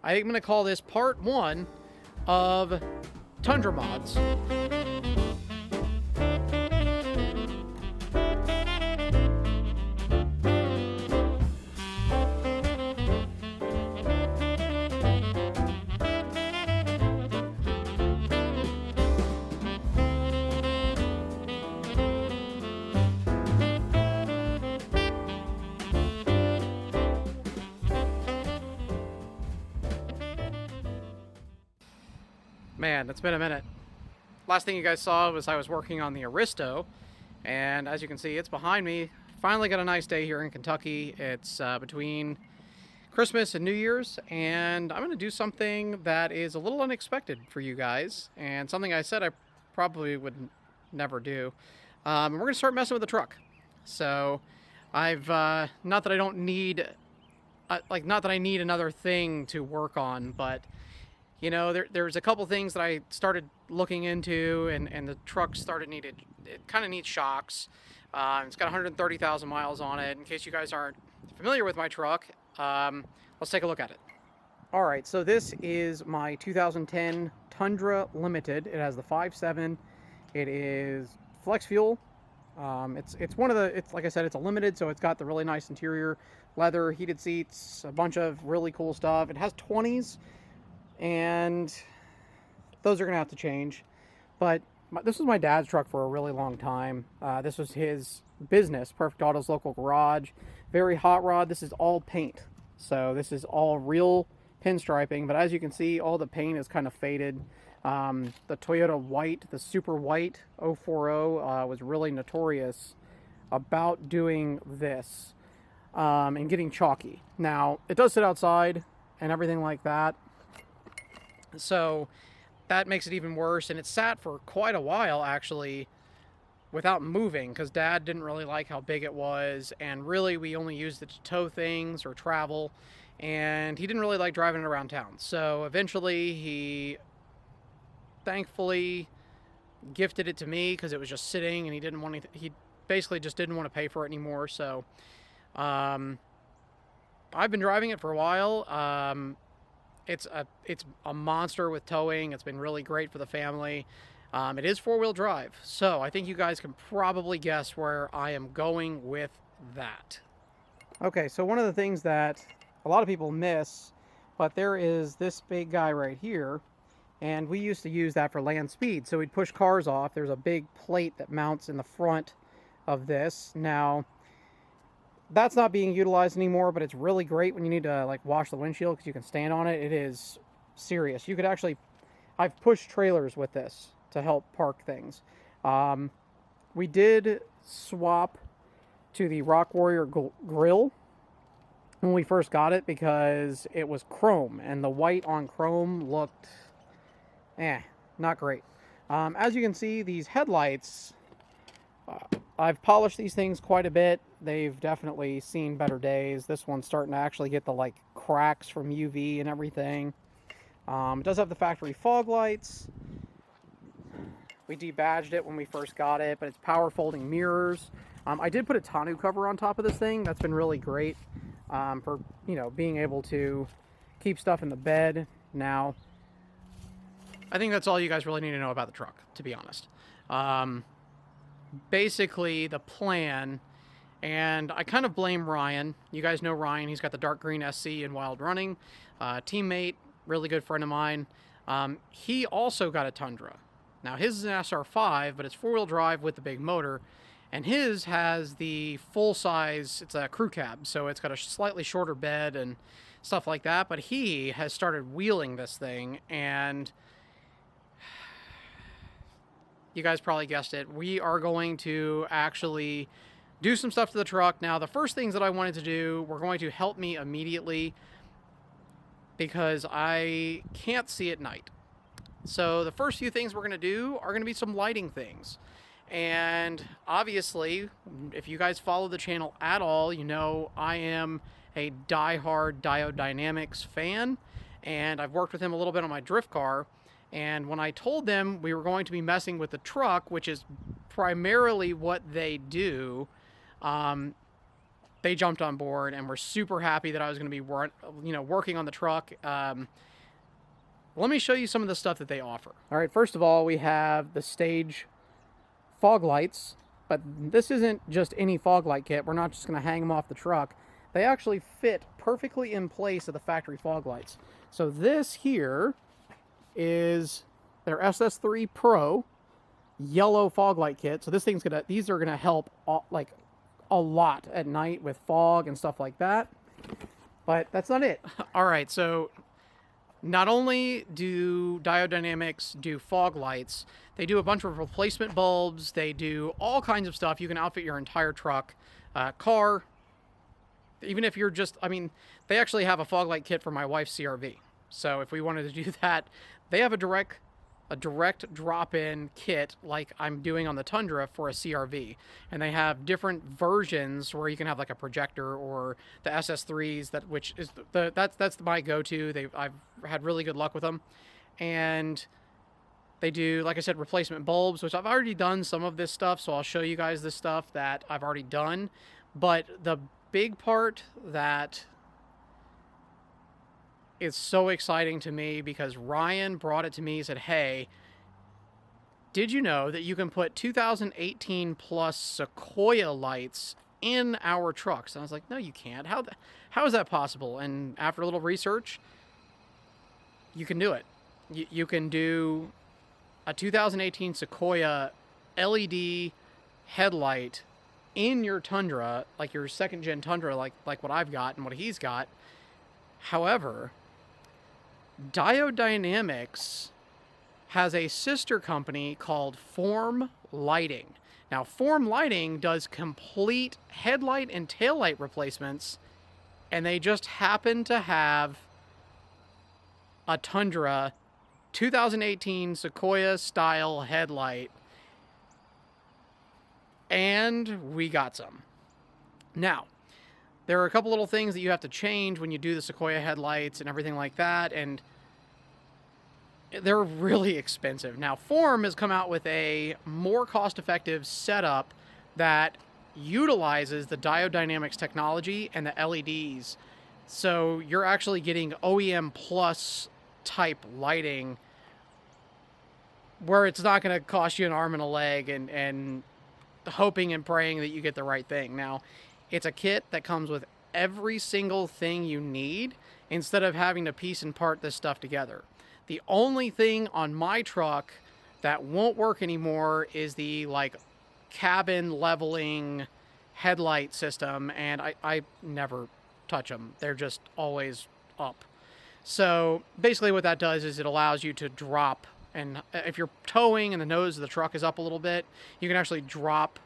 I think I'm going to call this part 1 of Tundra mods. Man, it's been a minute. Last thing you guys saw was I was working on the Aristo, and as you can see, it's behind me. Finally got a nice day here in Kentucky. It's between Christmas and New Year's, and I'm going to do something that is a little unexpected for you guys, and something I said I probably would never do. We're going to start messing with the truck. So I've not that I don't need not that I need another thing to work on, but you know, there's a couple things that I started looking into, and the truck it kind of needs shocks. It's got 130,000 miles on it. In case you guys aren't familiar with my truck, let's take a look at it. All right, so this is my 2010 Tundra Limited. It has the 5.7. It is flex fuel. It's one of the, it's like I said, it's a limited, so it's got the really nice interior, leather, heated seats, a bunch of really cool stuff. It has 20s. And those are going to have to change. But this was my dad's truck for a really long time. This was his business, Perfect Auto's local garage. Very hot rod. This is all paint. So this is all real pinstriping. But as you can see, all the paint is kind of faded. The Toyota white, the super white 040, was really notorious about doing this and getting chalky. Now, it does sit outside and everything like that. So that makes it even worse, and it sat for quite a while actually without moving because Dad didn't really like how big it was, and really we only used it to tow things or travel, and he didn't really like driving it around town. So eventually he thankfully gifted it to me because it was just sitting, and he basically just didn't want to pay for it anymore. So I've been driving it for a while. It's a monster with towing. It's been really great for the family. It is four-wheel drive, so I think you guys can probably guess where I am going with that. Okay, so one of the things that a lot of people miss, but there is this big guy right here, and we used to use that for land speed. So we'd push cars off. There's a big plate that mounts in the front of this. Now, that's not being utilized anymore, but it's really great when you need to like wash the windshield because you can stand on it. It is serious. You could actually, I've pushed trailers with this to help park things. We did swap to the Rock Warrior grill when we first got it because it was chrome, and the white on chrome looked, not great. As you can see, these headlights, I've polished these things quite a bit. They've definitely seen better days. This one's starting to actually get the like cracks from UV and everything. It does have the factory fog lights. We debadged it when we first got it, but it's power folding mirrors. I did put a tonneau cover on top of this thing. That's been really great for, you know, being able to keep stuff in the bed. Now, I think that's all you guys really need to know about the truck, to be honest. Basically, the plan, and I kind of blame Ryan. You guys know Ryan. He's got the dark green SC in Wild Running. Teammate, really good friend of mine. He also got a Tundra. Now, his is an SR5, but it's four-wheel drive with the big motor. And his has the full-size, it's a crew cab, so it's got a slightly shorter bed and stuff like that. But he has started wheeling this thing, and you guys probably guessed it. We are going to actually do some stuff to the truck. Now, the first things that I wanted to do were going to help me immediately because I can't see at night. So the first few things we're going to do are going to be some lighting things. And obviously, if you guys follow the channel at all, you know I am a diehard Diode Dynamics fan, and I've worked with him a little bit on my drift car. And when I told them we were going to be messing with the truck, which is primarily what they do, they jumped on board and were super happy that I was going to be working on the truck. Let me show you some of the stuff that they offer. All right, first of all, we have the Stage fog lights, but this isn't just any fog light kit. We're not just going to hang them off the truck. They actually fit perfectly in place of the factory fog lights. So this here is their SS3 Pro yellow fog light kit. So these are gonna help like a lot at night with fog and stuff like that. But that's not it. All right, so not only do Diode Dynamics do fog lights, they do a bunch of replacement bulbs. They do all kinds of stuff. You can outfit your entire truck, car. Even if you're just, they actually have a fog light kit for my wife's CRV. So if we wanted to do that, they have a direct drop-in kit like I'm doing on the Tundra for a CRV. And they have different versions where you can have like a projector or the SS3s, that's my go-to. I've had really good luck with them. And they do, like I said, replacement bulbs, which I've already done some of this stuff, so I'll show you guys this stuff that I've already done. But the big part that is so exciting to me, because Ryan brought it to me, he said, hey, did you know that you can put 2018 plus Sequoia lights in our trucks? And I was like, no, you can't. How is that possible? And after a little research, you can do it. You can do a 2018 Sequoia LED headlight in your Tundra, like your second gen Tundra, like what I've got and what he's got. However, Diode Dynamics has a sister company called Form Lighting. Now, Form Lighting does complete headlight and taillight replacements, and they just happen to have a Tundra 2018 Sequoia style headlight, and we got some. Now, there are a couple little things that you have to change when you do the Sequoia headlights and everything like that, and they're really expensive. Now, Form has come out with a more cost-effective setup that utilizes the Diode Dynamics technology and the LEDs. So you're actually getting OEM plus type lighting where it's not going to cost you an arm and a leg and hoping and praying that you get the right thing. Now, it's a kit that comes with every single thing you need instead of having to piece and part this stuff together. The only thing on my truck that won't work anymore is the cabin leveling headlight system, and I never touch them. They're just always up. So basically what that does is it allows you to drop, and if you're towing and the nose of the truck is up a little bit, you can actually drop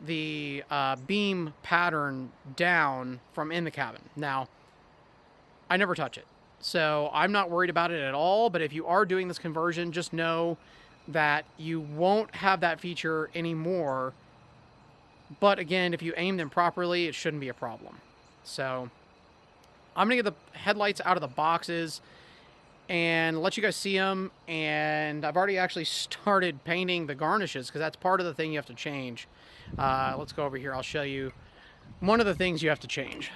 the beam pattern down from in the cabin. Now, I never touch it, so I'm not worried about it at all. But if you are doing this conversion, just know that you won't have that feature anymore. But again, if you aim them properly, it shouldn't be a problem. So I'm going to get the headlights out of the boxes and let you guys see them. And I've already actually started painting the garnishes because that's part of the thing you have to change. Let's go over here. I'll show you one of the things you have to change.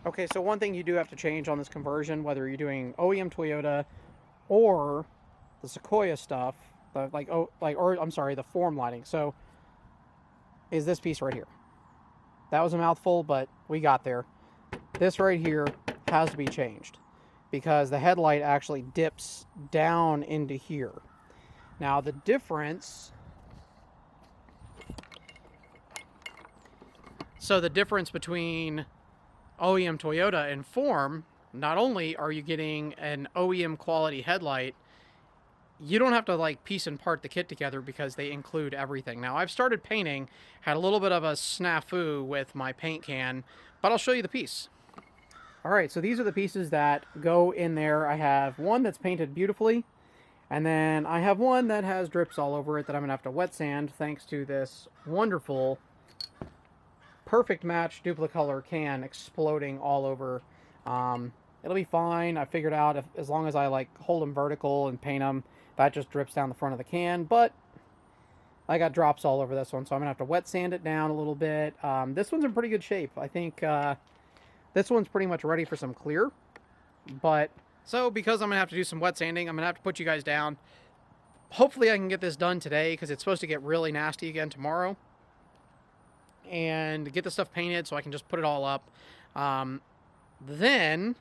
Okay, so one thing you do have to change on this conversion, whether you're doing OEM Toyota or the Sequoia stuff, the Form lighting. So is this piece right here. That was a mouthful, but we got there. This right here has to be changed because the headlight actually dips down into here. Now the difference, between OEM Toyota and Form, not only are you getting an OEM quality headlight, you don't have to piece and part the kit together because they include everything. Now, I've started painting, had a little bit of a snafu with my paint can, but I'll show you the piece. All right, so these are the pieces that go in there. I have one that's painted beautifully, and then I have one that has drips all over it that I'm gonna have to wet sand thanks to this wonderful perfect match duplicolor can exploding all over. It'll be fine. I figured out as long as I hold them vertical and paint them, that just drips down the front of the can. But I got drops all over this one, so I'm going to have to wet sand it down a little bit. This one's in pretty good shape. I think this one's pretty much ready for some clear. But, so because I'm going to have to do some wet sanding, I'm going to have to put you guys down. Hopefully I can get this done today, because it's supposed to get really nasty again tomorrow. And get the stuff painted so I can just put it all up. Then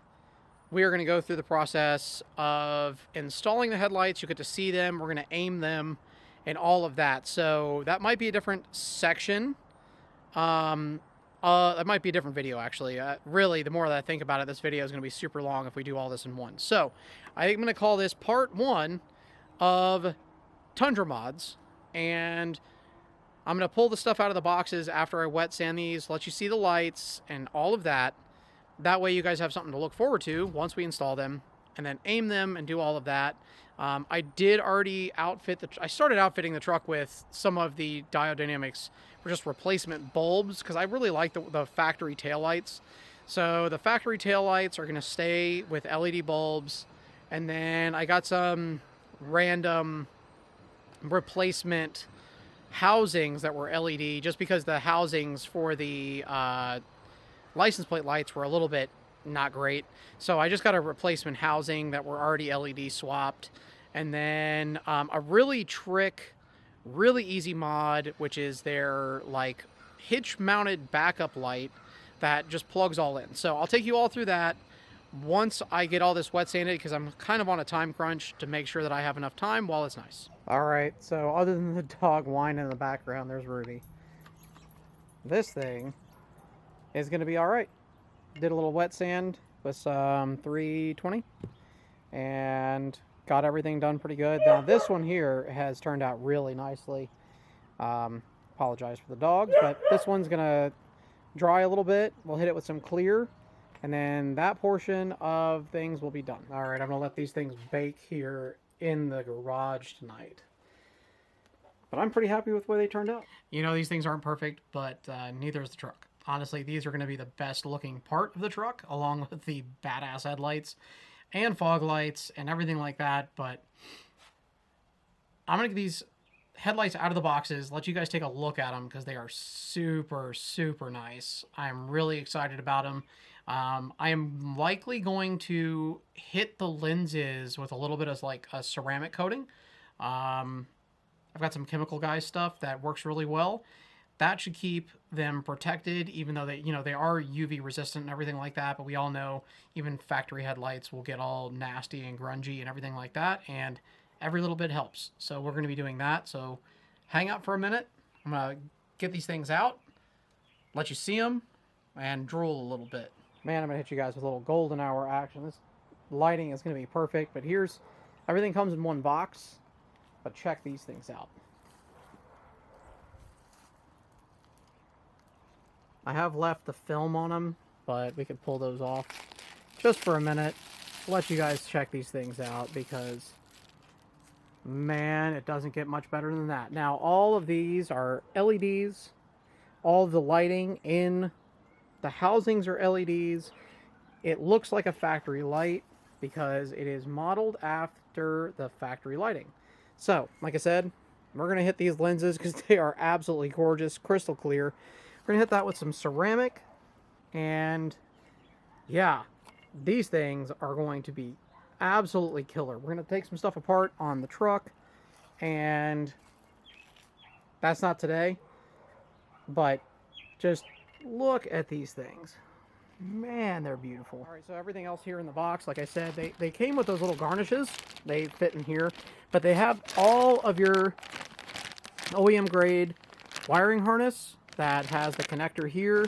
we are going to go through the process of installing the headlights. You get to see them. We're going to aim them and all of that. So that might be a different section. That might be a different video, actually. Really, the more that I think about it, this video is going to be super long if we do all this in one. So I'm going to call this part 1 of Tundra mods. And I'm going to pull the stuff out of the boxes after I wet sand these, let you see the lights and all of that. That way you guys have something to look forward to once we install them, and then aim them and do all of that. I did already outfit I started outfitting the truck with some of the Diodynamics for just replacement bulbs, because I really like the factory taillights. So the factory taillights are going to stay with LED bulbs, and then I got some random replacement housings that were LED, just because the housings for the license plate lights were a little bit not great. So I just got a replacement housing that were already LED swapped. And then a really easy mod, which is their like hitch mounted backup light that just plugs all in. So I'll take you all through that once I get all this wet sanded, because I'm kind of on a time crunch to make sure that I have enough time while it's nice. All right, so other than the dog whining in the background, there's Ruby. This thing is going to be all right. Did a little wet sand with some 320 and got everything done pretty good. Now this one here has turned out really nicely. Apologize for the dogs, but this one's going to dry a little bit. We'll hit it with some clear, and then that portion of things will be done. All right, I'm going to let these things bake here in the garage tonight. But I'm pretty happy with the way they turned out. You know, these things aren't perfect, but neither is the truck. Honestly, these are going to be the best looking part of the truck, along with the badass headlights and fog lights and everything like that. But I'm going to get these headlights out of the boxes, let you guys take a look at them, because they are super, super nice. I'm really excited about them. I am likely going to hit the lenses with a little bit of like a ceramic coating. I've got some chemical guy stuff that works really well. That should keep them protected, even though they, you know, they are UV resistant and everything like that. But we all know even factory headlights will get all nasty and grungy and everything like that. And every little bit helps. So we're going to be doing that. So hang out for a minute. I'm going to get these things out, let you see them, and drool a little bit. Man, I'm going to hit you guys with a little golden hour action. This lighting is going to be perfect. But here's, everything comes in one box. But check these things out. I have left the film on them, but we could pull those off just for a minute. Let you guys check these things out, because man, it doesn't get much better than that. Now, all of these are LEDs. All of the lighting in the housings are LEDs. It looks like a factory light because it is modeled after the factory lighting. So, like I said, we're going to hit these lenses because they are absolutely gorgeous, crystal clear. We're going to hit that with some ceramic, and yeah, these things are going to be absolutely killer. We're going to take some stuff apart on the truck, and that's not today, but just look at these things. Man, they're beautiful. All right, so everything else here in the box, like I said, they came with those little garnishes. They fit in here, but they have all of your OEM grade wiring harness that has the connector here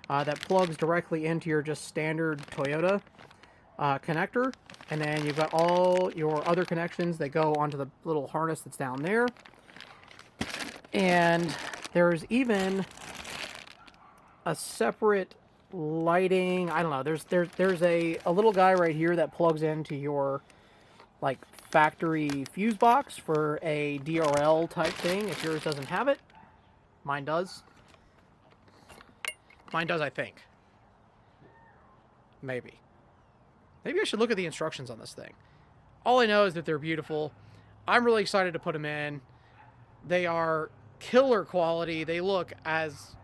that plugs directly into your just standard Toyota connector. And then you've got all your other connections that go onto the little harness that's down there. And there's even a separate lighting, I don't know, there's a little guy right here that plugs into your like factory fuse box for a DRL type thing if yours doesn't have it. Mine does. Mine does, I think. Maybe I should look at the instructions on this thing. All I know is that they're beautiful. I'm really excited to put them in. They are killer quality. They look as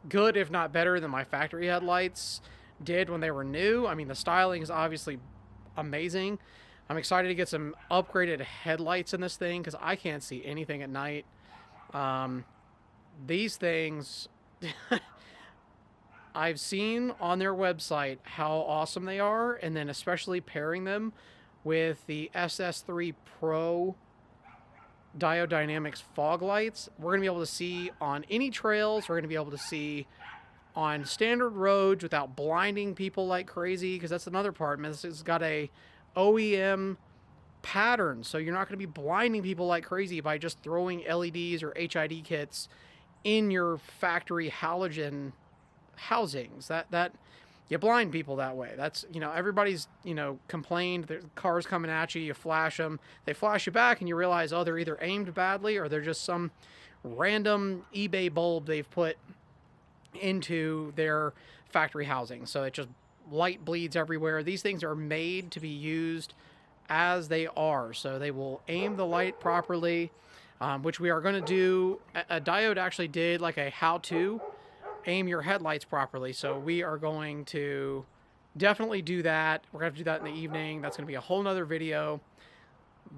good, if not better, than my factory headlights did when they were new. I mean, the styling is obviously amazing. I'm excited to get some upgraded headlights in this thing because I can't see anything at night. These things, I've seen on their website how awesome they are, and then especially pairing them with the SS3 Pro Diodynamics fog lights. We're going to be able to see on any trails. We're going to be able to see on standard roads without blinding people like crazy, because that's another part. This has got a OEM pattern, so you're not going to be blinding people like crazy by just throwing LEDs or HID kits in your factory halogen housings. That you blind people that way. That's, everybody's, complained that cars coming at you, you flash them, they flash you back, and you realize, oh, they're either aimed badly or they're just some random eBay bulb they've put into their factory housing. So it just light bleeds everywhere. These things are made to be used as they are. So they will aim the light properly, which we are going to do. A diode actually did like a how-to aim your headlights properly. So we are going to definitely do that. We're going to do that in the evening. That's going to be a whole nother video.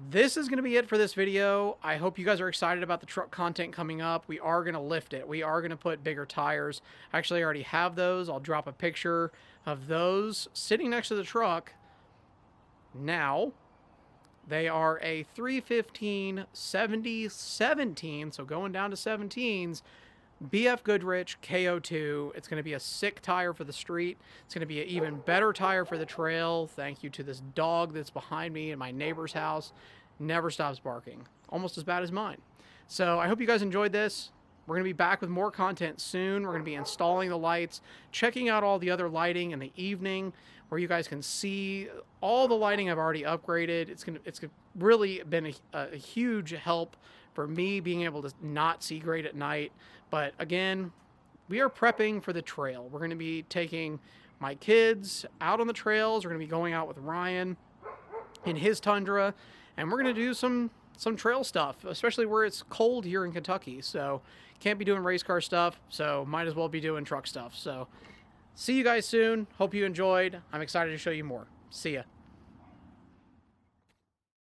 This is going to be it for this video. I hope you guys are excited about the truck content coming up. We are going to lift it. We are going to put bigger tires. Actually, I already have those. I'll drop a picture of those sitting next to the truck now. They are a 315 70 17, so going down to 17s, BF Goodrich KO2. It's going to be a sick tire for the street. It's going to be an even better tire for the trail. Thank you to this dog that's behind me in my neighbor's house. Never stops barking. Almost as bad as mine. So I hope you guys enjoyed this. We're going to be back with more content soon. We're going to be installing the lights, checking out all the other lighting in the evening where you guys can see all the lighting I've already upgraded. It's really been a huge help for me being able to not see great at night. But again, we are prepping for the trail. We're going to be taking my kids out on the trails. We're going to be going out with Ryan in his Tundra, and we're going to do some trail stuff, especially where it's cold here in Kentucky. So can't be doing race car stuff, so might as well be doing truck stuff. So see you guys soon. Hope you enjoyed. I'm excited to show you more. See ya.